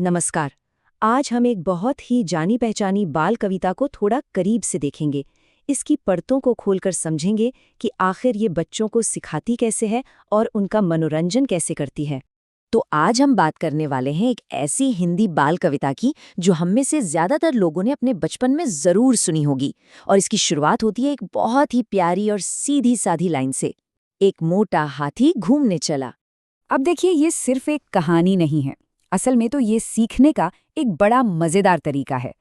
नमस्कार। आज हम एक बहुत ही जानी पहचानी बाल कविता को थोड़ा करीब से देखेंगे। इसकी परतों को खोलकर समझेंगे कि आखिर ये बच्चों को सिखाती कैसे है और उनका मनोरंजन कैसे करती है। तो आज हम बात करने वाले हैं एक ऐसी हिंदी बाल कविता की जो हम में से ज्यादातर लोगों ने अपने बचपन में जरूर सुनी होगी। और इसकी शुरुआत होती है एक बहुत ही प्यारी और सीधी साधी लाइन से, एक मोटा हाथी घूमने चला। अब देखिए, ये सिर्फ एक कहानी नहीं है। असल में तो ये सीखने का एक बड़ा मजेदार तरीका है।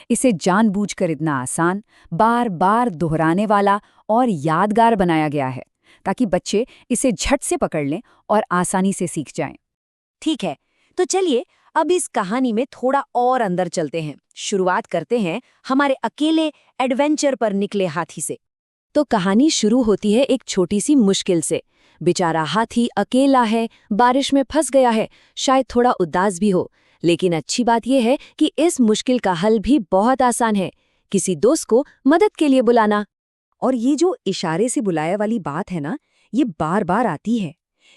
इसे जानबूझकर इतना आसान, बार बार दोहराने वाला और यादगार बनाया गया है ताकि बच्चे इसे झट से पकड़ लें और आसानी से सीख जाएं। ठीक है, तो चलिए अब इस कहानी में थोड़ा और अंदर चलते हैं। शुरुआत करते हैं हमारे अकेले एडवेंचर पर निकले हाथी से। तो कहानी शुरू होती है एक छोटी सी मुश्किल से। बेचारा हाथी अकेला है, बारिश में फंस गया है, शायद थोड़ा उदास भी हो। लेकिन अच्छी बात यह है कि इस मुश्किल का हल भी बहुत आसान है, किसी दोस्त को मदद के लिए बुलाना। और ये जो इशारे से बुलाया वाली बात है ना, ये बार बार आती है।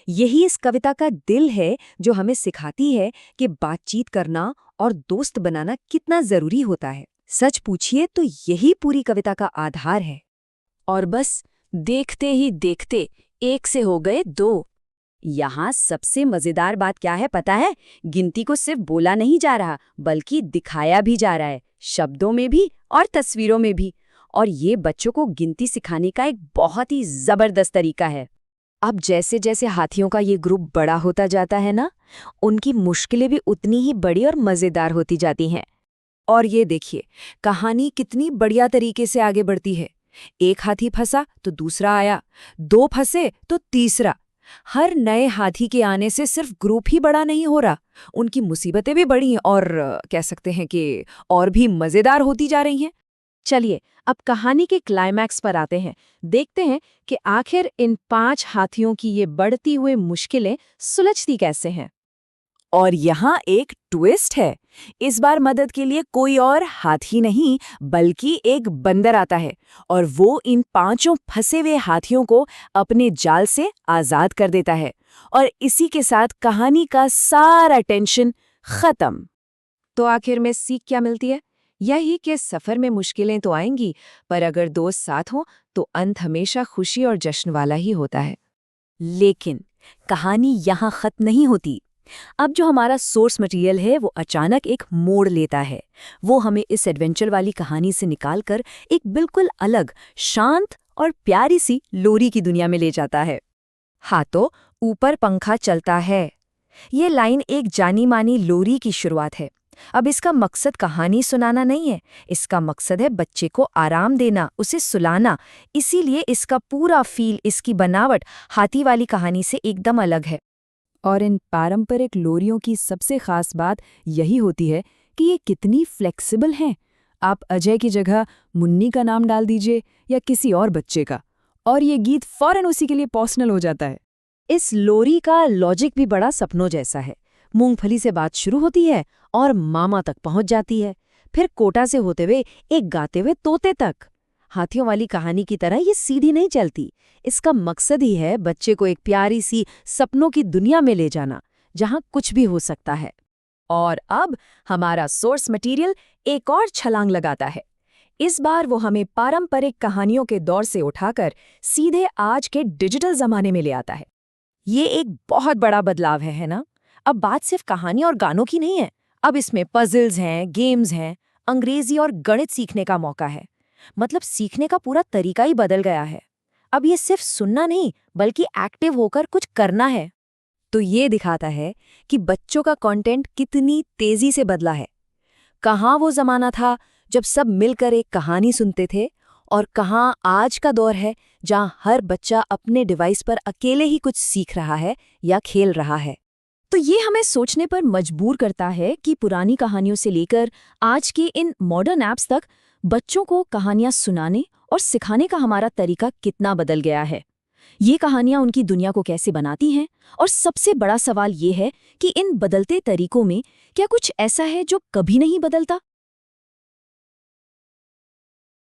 यही इस कविता का दिल है जो हमें सिखाती है कि बातचीत करना और दोस्त बनाना कितना जरूरी होता है। सच पूछिए तो यही पूरी कविता का आधार है। और बस देखते ही देखते एक से हो गए दो। यहाँ सबसे मजेदार बात क्या है पता है? गिनती को सिर्फ बोला नहीं जा रहा, बल्कि दिखाया भी जा रहा है, शब्दों में भी और तस्वीरों में भी। और ये बच्चों को गिनती सिखाने का एक बहुत ही जबरदस्त तरीका है। अब जैसे जैसे हाथियों का ये ग्रुप बड़ा होता जाता है ना, उनकी मुश्किलें भी उतनी ही बड़ी और मजेदार होती जाती हैं। और ये देखिए, कहानी कितनी बढ़िया तरीके से आगे बढ़ती है। एक हाथी फंसा तो दूसरा आया, दो फंसे तो तीसरा। हर नए हाथी के आने से सिर्फ ग्रुप ही बड़ा नहीं हो रहा, उनकी मुसीबतें भी बढ़ी और कह सकते हैं कि और भी मजेदार होती जा रही हैं। चलिए अब कहानी के क्लाइमैक्स पर आते हैं। देखते हैं कि आखिर इन 5 हाथियों की ये बढ़ती हुई मुश्किलें सुलझती कैसे हैं। और यहाँ एक ट्विस्ट है। इस बार मदद के लिए कोई और हाथी नहीं, बल्कि एक बंदर आता है और वो इन 5 फंसे हुए हाथियों को अपने जाल से आजाद कर देता है। और इसी के साथ कहानी का सारा टेंशन खत्म। तो आखिर में सीख क्या मिलती है? यही कि सफर में मुश्किलें तो आएंगी, पर अगर दोस्त साथ हो तो अंत हमेशा खुशी और जश्न वाला ही होता है। लेकिन कहानी यहाँ खत्म नहीं होती। अब जो हमारा सोर्स मटेरियल है वो अचानक एक मोड़ लेता है। वो हमें इस एडवेंचर वाली कहानी से निकालकर एक बिल्कुल अलग, शांत और प्यारी सी लोरी की दुनिया में ले जाता है। हाँ, तो ऊपर पंखा चलता है, ये लाइन एक जानी मानी लोरी की शुरुआत है। अब इसका मकसद कहानी सुनाना नहीं है, इसका मकसद है बच्चे को आराम देना, उसे सुलाना। इसीलिए इसका पूरा फील, इसकी बनावट हाथी वाली कहानी से एकदम अलग है। और इन पारंपरिक लोरियों की सबसे खास बात यही होती है कि ये कितनी फ्लेक्सिबल हैं। आप अजय की जगह मुन्नी का नाम डाल दीजिए या किसी और बच्चे का, और ये गीत फौरन उसी के लिए पर्सनल हो जाता है। इस लोरी का लॉजिक भी बड़ा सपनों जैसा है। मूंगफली से बात शुरू होती है और मामा तक पहुंच जाती है, फिर कोटा से होते हुए एक गाते हुए तोते तक। हाथियों वाली कहानी की तरह ये सीधी नहीं चलती। इसका मकसद ही है बच्चे को एक प्यारी सी सपनों की दुनिया में ले जाना, जहां कुछ भी हो सकता है। और अब हमारा सोर्स मटेरियल एक और छलांग लगाता है। इस बार वो हमें पारंपरिक कहानियों के दौर से उठाकर सीधे आज के डिजिटल जमाने में ले आता है। ये एक बहुत बड़ा बदलाव है ना? अब बात सिर्फ कहानी और गानों की नहीं है। अब इसमें पजल्स हैं, गेम्स हैं, अंग्रेजी और गणित सीखने का मौका है। मतलब सीखने का पूरा तरीका ही बदल गया है। अब ये सिर्फ सुनना नहीं, बल्कि एक्टिव होकर कुछ करना है। तो ये दिखाता है कि बच्चों का कंटेंट कितनी तेजी से बदला है। कहाँ वो जमाना था जब सब मिलकर एक कहानी सुनते थे, और कहाँ आज का दौर है जहाँ हर बच्चा अपने डिवाइस पर अकेले ही कुछ सीख रहा है या खेल रहा है। तो ये हमें सोचने पर मजबूर करता है कि पुरानी कहानियों से लेकर आज के इन मॉडर्न ऐप्स तक बच्चों को कहानियां सुनाने और सिखाने का हमारा तरीका कितना बदल गया है। ये कहानियां उनकी दुनिया को कैसे बनाती हैं, और सबसे बड़ा सवाल ये है कि इन बदलते तरीकों में क्या कुछ ऐसा है जो कभी नहीं बदलता।